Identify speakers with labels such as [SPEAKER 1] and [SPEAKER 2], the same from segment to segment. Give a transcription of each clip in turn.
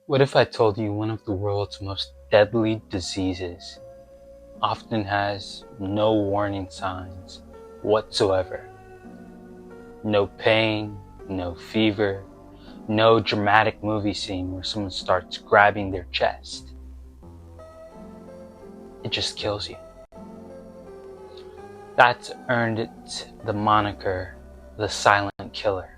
[SPEAKER 1] What if I told you one of the world's most deadly diseases often has no warning signs whatsoever? No pain, no fever, no dramatic movie scene where someone starts grabbing their chest. It just kills you. That's earned it the moniker, the silent killer.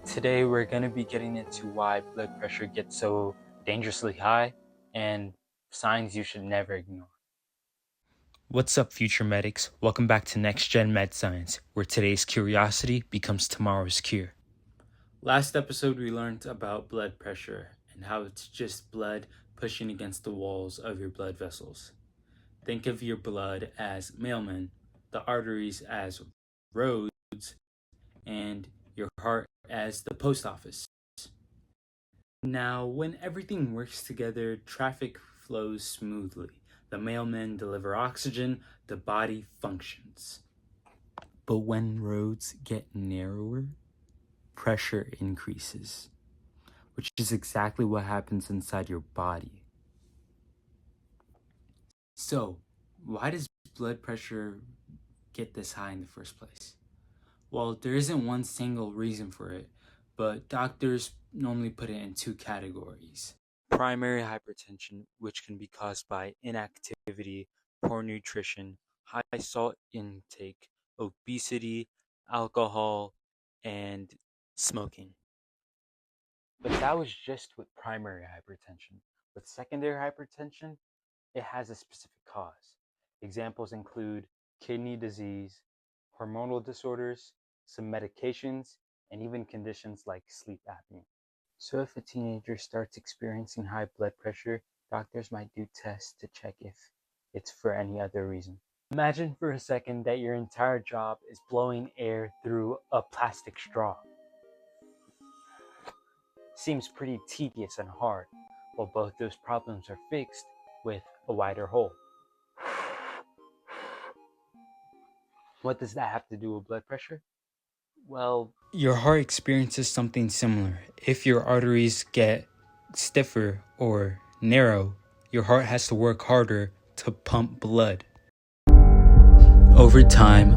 [SPEAKER 1] Today we're going to be getting into why blood pressure gets so dangerously high and signs you should never ignore.
[SPEAKER 2] What's up, future medics? Welcome back to Next Gen Med Science, where today's curiosity becomes tomorrow's cure. Last episode, we learned about blood pressure and how it's just blood pushing against the walls of your blood vessels. Think of your blood as mailmen, the arteries as roads, and your heart as the post office. Now, when everything works together, traffic flows smoothly. The mailmen deliver oxygen, the body functions. But when roads get narrower, pressure increases, which is exactly what happens inside your body. So, why does blood pressure get this high in the first place? Well, there isn't one single reason for it, but doctors normally put it in two categories. Primary hypertension, which can be caused by inactivity, poor nutrition, high salt intake, obesity, alcohol, and smoking. But that was just with primary hypertension. With secondary hypertension, it has a specific cause. Examples include kidney disease, hormonal disorders, some medications, and even conditions like sleep apnea. So if a teenager starts experiencing high blood pressure, doctors might do tests to check if it's for any other reason. Imagine for a second that your entire job is blowing air through a plastic straw. Seems pretty tedious and hard. Well, both those problems are fixed with a wider hole. What does that have to do with blood pressure? Well, your heart experiences something similar. If your arteries get stiffer or narrow, your heart has to work harder to pump blood. Over time,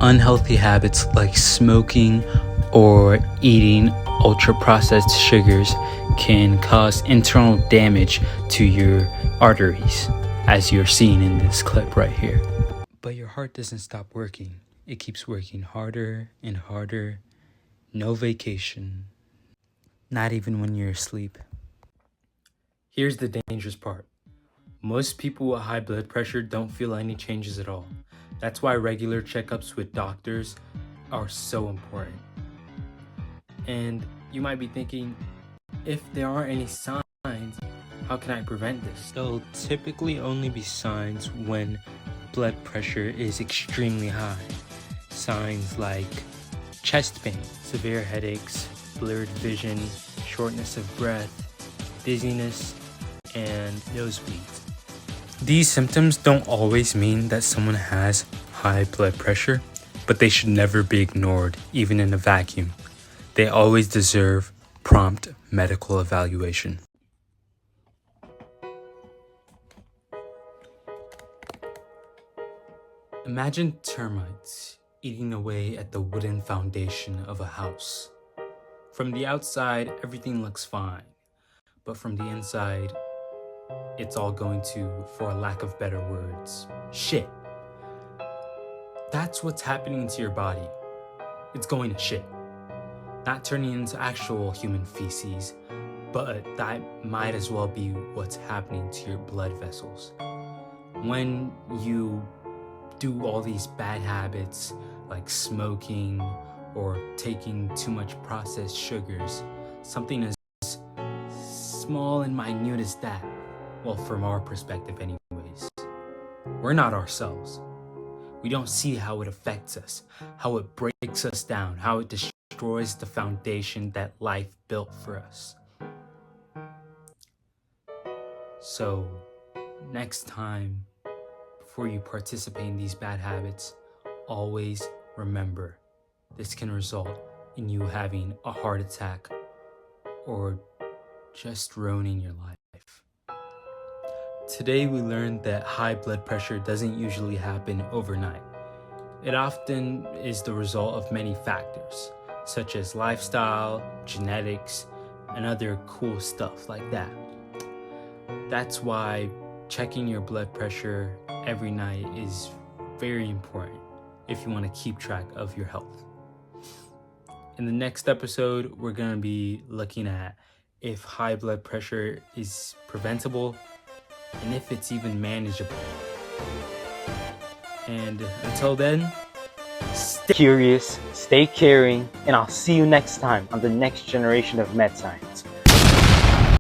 [SPEAKER 2] unhealthy habits like smoking or eating ultra-processed sugars can cause internal damage to your arteries, as you're seeing in this clip right here. But your heart doesn't stop working. It keeps working harder and harder. No vacation. Not even when you're asleep. Here's the dangerous part. Most people with high blood pressure don't feel any changes at all. That's why regular checkups with doctors are so important. And you might be thinking, if there aren't any signs, how can I prevent this? There'll typically only be signs when blood pressure is extremely high. Signs like chest pain, severe headaches, blurred vision, shortness of breath, dizziness, and nosebleeds. These symptoms don't always mean that someone has high blood pressure, but they should never be ignored, even in a vacuum. They always deserve prompt medical evaluation. Imagine termites eating away at the wooden foundation of a house. From the outside, everything looks fine, but from the inside, it's all going to, for a lack of better words, shit. That's what's happening to your body. It's going to shit. Not turning into actual human feces, but that might as well be what's happening to your blood vessels. When you do all these bad habits like smoking or taking too much processed sugars, something as small and minute as that, well, from our perspective anyways, we're not ourselves. We don't see how it affects us, how it breaks us down, how it destroys the foundation that life built for us. So, next time, before you participate in these bad habits, always remember, this can result in you having a heart attack or just ruining your life. Today we learned that high blood pressure doesn't usually happen overnight. It often is the result of many factors, such as lifestyle, genetics, and other cool stuff like that. That's why checking your blood pressure every night is very important if you want to keep track of your health. In the next episode, we're going to be looking at if high blood pressure is preventable and if it's even manageable. And until then,
[SPEAKER 1] Stay curious, stay caring, and I'll see you next time on the next generation of med science.